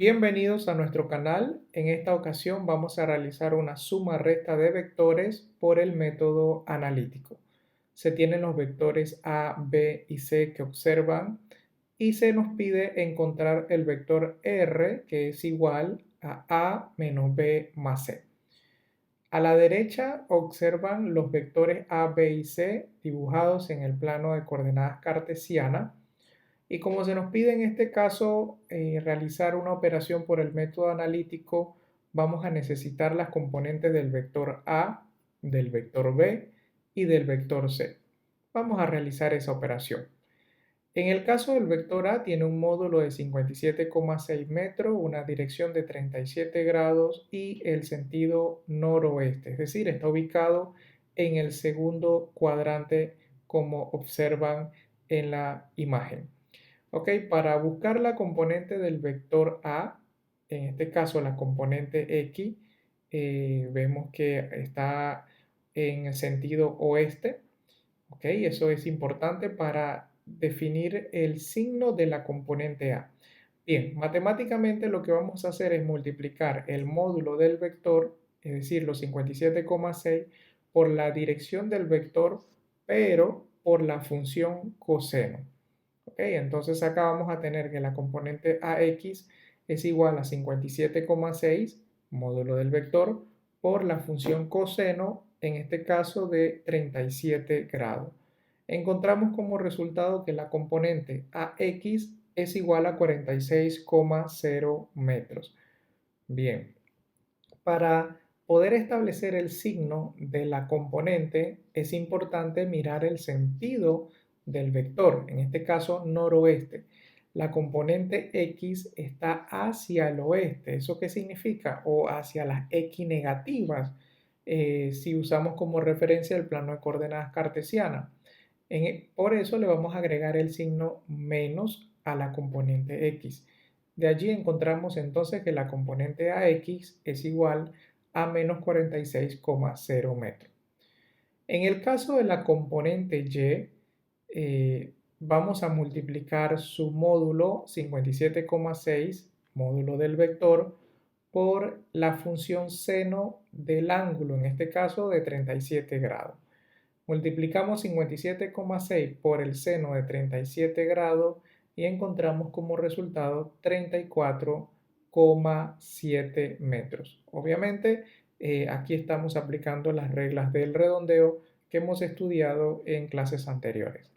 Bienvenidos a nuestro canal. En esta ocasión vamos a realizar una suma resta de vectores por el método analítico. Se tienen los vectores A, B y C que observan y se nos pide encontrar el vector R, que es igual a menos B más C. A la derecha observan los vectores A, B y C dibujados en el plano de coordenadas cartesiana. Y como se nos pide en este caso realizar una operación por el método analítico, vamos a necesitar las componentes del vector A, del vector B y del vector C. Vamos a realizar esa operación. En el caso del vector A tiene un módulo de 57,6 metros, una dirección de 37 grados y el sentido noroeste, es decir, está ubicado en el segundo cuadrante como observan en la imagen. Ok, para buscar la componente del vector A, en este caso la componente X, vemos que está en el sentido oeste. Ok, eso es importante para definir el signo de la componente A. Bien, matemáticamente lo que vamos a hacer es multiplicar el módulo del vector, es decir, los 57,6, por la dirección del vector, pero por la función coseno. Ok, entonces acá vamos a tener que la componente AX es igual a 57,6 módulo del vector por la función coseno, en este caso de 37 grados. Encontramos como resultado que la componente AX es igual a 46,0 metros. Bien, para poder establecer el signo de la componente es importante mirar el sentido del vector, en este caso noroeste. La componente X está hacia el oeste. ¿Eso qué significa? O hacia las X negativas, si usamos como referencia el plano de coordenadas cartesianas. Por eso le vamos a agregar el signo menos a la componente X. De allí encontramos entonces que la componente AX es igual a menos 46,0 metros. En el caso de la componente Y, vamos a multiplicar su módulo 57,6, módulo del vector, por la función seno del ángulo, en este caso de 37 grados. Multiplicamos 57,6 por el seno de 37 grados y encontramos como resultado 34,7 metros. Obviamente, aquí estamos aplicando las reglas del redondeo que hemos estudiado en clases anteriores.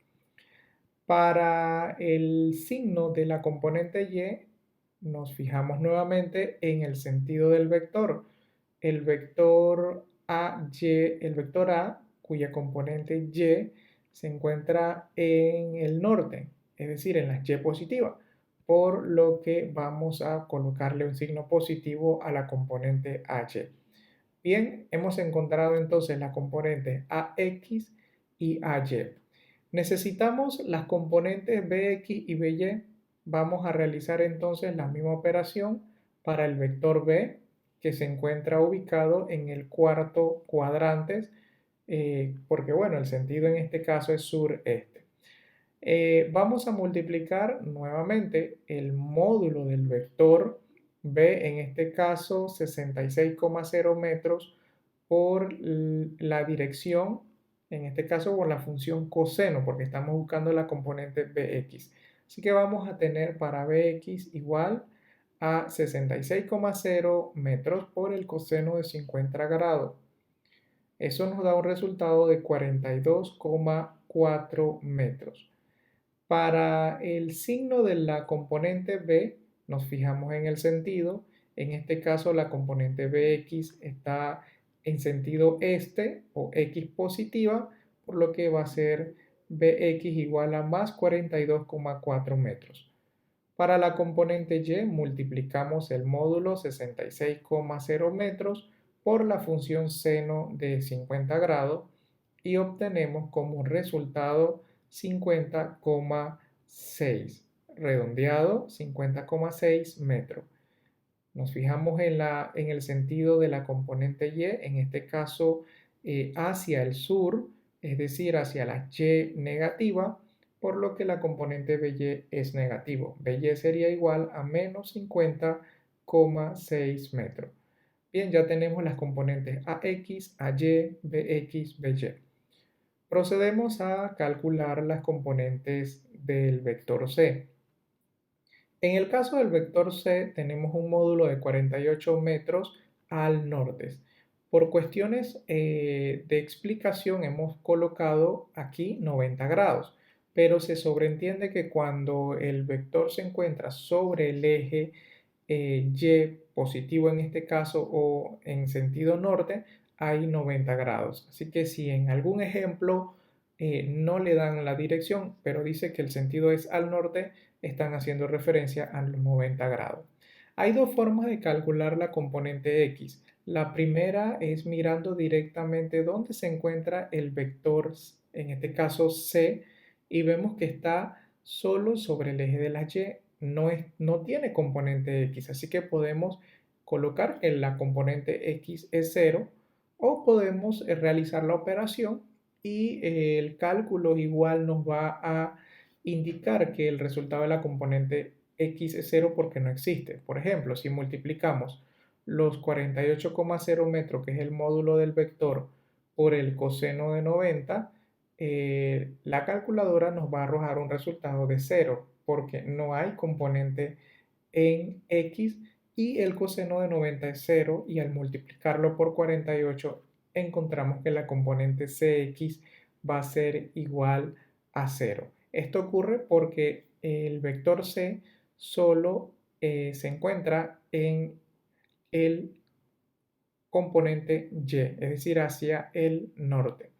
Para el signo de la componente Y, nos fijamos nuevamente en el sentido del vector. El vector el vector A, cuya componente Y se encuentra en el norte, es decir, en la Y positiva, por lo que vamos a colocarle un signo positivo a la componente AY. Bien, hemos encontrado entonces las componentes AX y AY. Necesitamos las componentes Bx y By. Vamos a realizar entonces la misma operación para el vector B, que se encuentra ubicado en el cuarto cuadrante, porque bueno, el sentido en este caso es sureste. Vamos a multiplicar nuevamente el módulo del vector B, en este caso 66,0 metros, por la dirección, en este caso por la función coseno, porque estamos buscando la componente Bx. Así que vamos a tener para Bx igual a 66,0 metros por el coseno de 50 grados. Eso nos da un resultado de 42,4 metros. Para el signo de la componente B, nos fijamos en el sentido. En este caso, la componente Bx está en sentido este o X positiva, por lo que va a ser Bx igual a más 42,4 metros. Para la componente Y, multiplicamos el módulo 66,0 metros por la función seno de 50 grados y obtenemos como resultado 50,6, redondeado 50,6 metros. Nos fijamos en el sentido de la componente Y, en este caso hacia el sur, es decir, hacia la Y negativa, por lo que la componente BY es negativo. BY sería igual a menos 50 33,6 metros. Bien, ya tenemos las componentes AX, AY, BX, BY. Procedemos a calcular las componentes del vector C. En el caso del vector C tenemos un módulo de 48 metros al norte. Por cuestiones de explicación hemos colocado aquí 90 grados, pero se sobreentiende que cuando el vector se encuentra sobre el eje Y positivo en este caso o en sentido norte, hay 90 grados. Así que si en algún ejemplo no le dan la dirección, pero dice que el sentido es al norte, están haciendo referencia a los 90 grados. Hay dos formas de calcular la componente X. La primera es mirando directamente dónde se encuentra el vector, en este caso C, y vemos que está solo sobre el eje de la Y, no tiene componente X, así que podemos colocar que la componente X es 0 o podemos realizar la operación y el cálculo igual nos va a indicar que el resultado de la componente X es 0 porque no existe. Por ejemplo, si multiplicamos los 48,0 metros, que es el módulo del vector, por el coseno de 90, la calculadora nos va a arrojar un resultado de 0 porque no hay componente en X y el coseno de 90 es 0 y al multiplicarlo por 48 encontramos que la componente Cx va a ser igual a 0. Esto ocurre porque el vector C solo se encuentra en el componente Y, es decir, hacia el norte.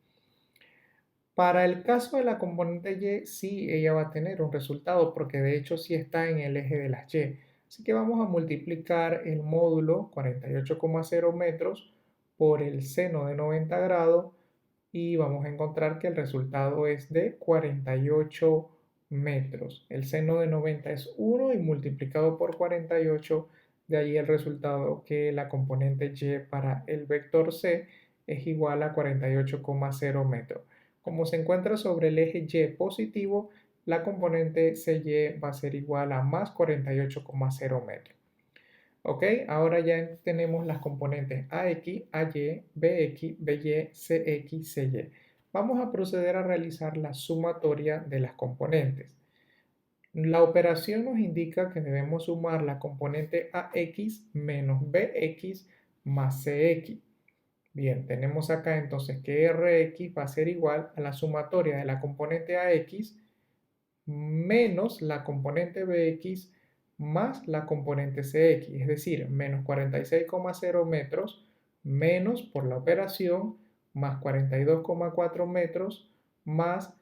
Para el caso de la componente Y, sí, ella va a tener un resultado porque de hecho sí está en el eje de las Y. Así que vamos a multiplicar el módulo 48,0 metros por el seno de 90 grados y vamos a encontrar que el resultado es de 48 metros. El seno de 90 es 1 y multiplicado por 48, de ahí el resultado que la componente Y para el vector C es igual a 48,0 metros. Como se encuentra sobre el eje Y positivo, la componente CY va a ser igual a más 48,0 metros. ¿Ok? Ahora ya tenemos las componentes AX, AY, BX, BY, CX, CY. Vamos a proceder a realizar la sumatoria de las componentes. La operación nos indica que debemos sumar la componente AX menos BX más CX. Bien, tenemos acá entonces que Rx va a ser igual a la sumatoria de la componente AX menos la componente BX más la componente CX, es decir, menos 46,0 metros menos por la operación más 42,4 metros más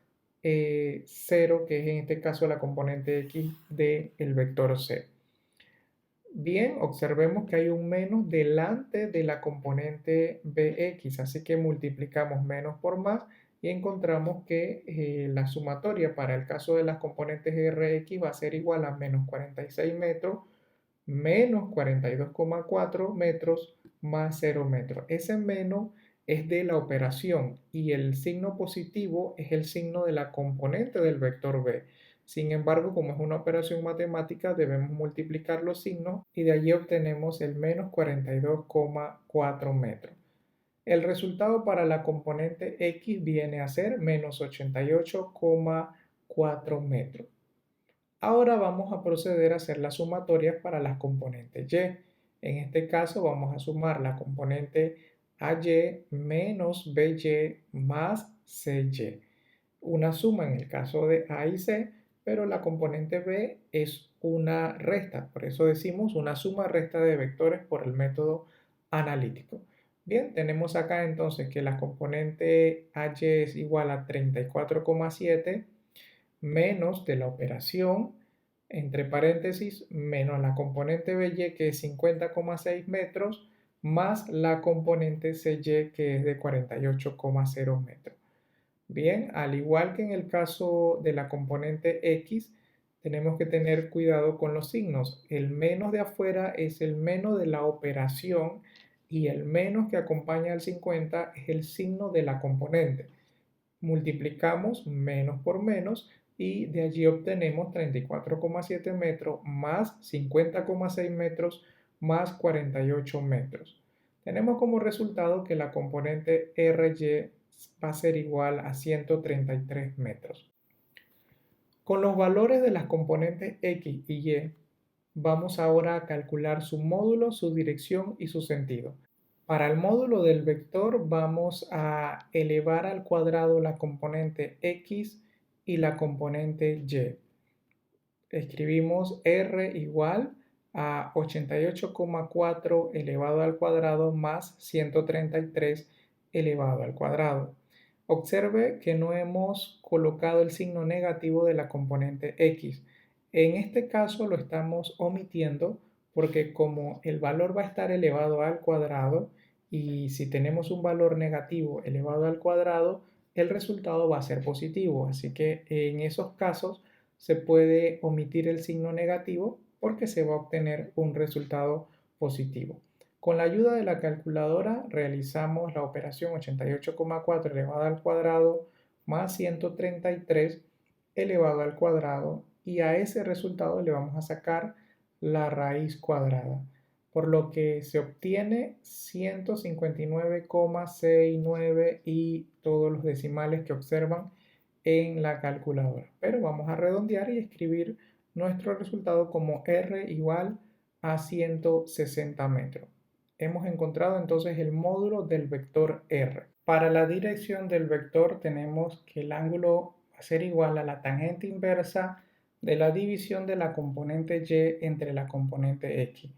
0, que es en este caso la componente X del vector C. Bien, observemos que hay un menos delante de la componente Bx, así que multiplicamos menos por más y encontramos que la sumatoria para el caso de las componentes Rx va a ser igual a menos 46 metros menos 42,4 metros más 0 metros. Ese menos es de la operación y el signo positivo es el signo de la componente del vector b. Sin embargo, como es una operación matemática, debemos multiplicar los signos y de allí obtenemos el menos 42,4 metros. El resultado para la componente X viene a ser menos 88,4 metros. Ahora vamos a proceder a hacer las sumatorias para las componentes Y. En este caso vamos a sumar la componente AY menos BY más CY. Una suma en el caso de A y C, pero la componente B es una resta, por eso decimos una suma-resta de vectores por el método analítico. Bien, tenemos acá entonces que la componente AY es igual a 34,7 menos de la operación, entre paréntesis, menos la componente BY que es 50,6 metros, más la componente CY que es de 48,0 metros. Bien, al igual que en el caso de la componente X, tenemos que tener cuidado con los signos. El menos de afuera es el menos de la operación y el menos que acompaña al 50 es el signo de la componente. Multiplicamos menos por menos y de allí obtenemos 34,7 metros más 50,6 metros más 48 metros. Tenemos como resultado que la componente RY va a ser igual a 133 metros. Con los valores de las componentes X y Y, vamos ahora a calcular su módulo, su dirección y su sentido. Para el módulo del vector vamos a elevar al cuadrado la componente X y la componente Y. Escribimos R igual a 88,4 elevado al cuadrado más 133 elevado al cuadrado. Observe que no hemos colocado el signo negativo de la componente X. En este caso lo estamos omitiendo porque como el valor va a estar elevado al cuadrado y si tenemos un valor negativo elevado al cuadrado, el resultado va a ser positivo. Así que en esos casos se puede omitir el signo negativo porque se va a obtener un resultado positivo. Con la ayuda de la calculadora realizamos la operación 88,4 elevado al cuadrado más 133 elevado al cuadrado y a ese resultado le vamos a sacar la raíz cuadrada, por lo que se obtiene 159,69 y todos los decimales que observan en la calculadora. Pero vamos a redondear y escribir nuestro resultado como R igual a 160 metros. Hemos encontrado entonces el módulo del vector R. Para la dirección del vector tenemos que el ángulo va a ser igual a la tangente inversa de la división de la componente Y entre la componente X.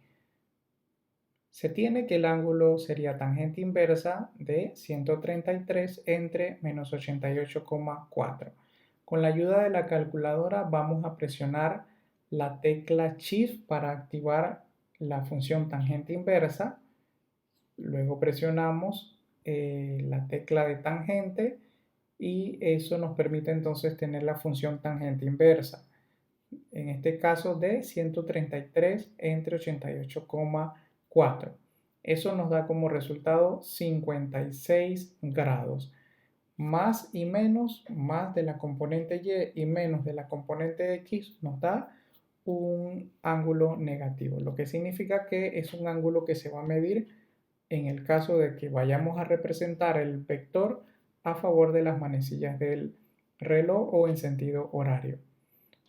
Se tiene que el ángulo sería tangente inversa de 133 entre menos 88,4. Con la ayuda de la calculadora vamos a presionar la tecla Shift para activar la función tangente inversa. Luego presionamos la tecla de tangente y eso nos permite entonces tener la función tangente inversa. En este caso de 133 entre 88,4. Eso nos da como resultado 56 grados. Más y menos, más de la componente Y y menos de la componente X nos da un ángulo negativo, lo que significa que es un ángulo que se va a medir en el caso de que vayamos a representar el vector a favor de las manecillas del reloj o en sentido horario.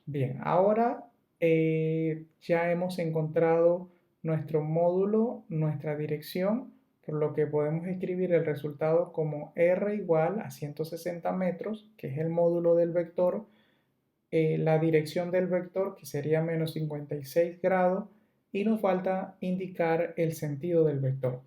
Bien, ahora ya hemos encontrado nuestro módulo, nuestra dirección, por lo que podemos escribir el resultado como R igual a 160 metros, que es el módulo del vector, la dirección del vector, que sería menos 56 grados, y nos falta indicar el sentido del vector.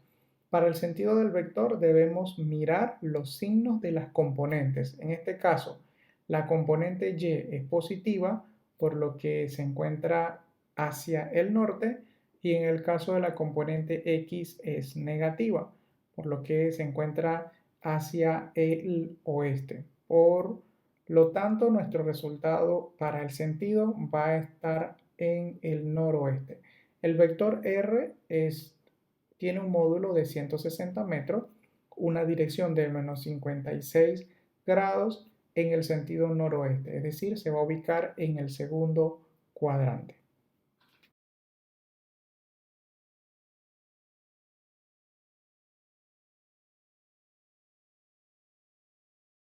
Para el sentido del vector debemos mirar los signos de las componentes. En este caso, la componente Y es positiva, por lo que se encuentra hacia el norte, y en el caso de la componente X es negativa, por lo que se encuentra hacia el oeste. Por lo tanto, nuestro resultado para el sentido va a estar en el noroeste. El vector R tiene un módulo de 160 metros, una dirección de menos 56 grados en el sentido noroeste, es decir, se va a ubicar en el segundo cuadrante.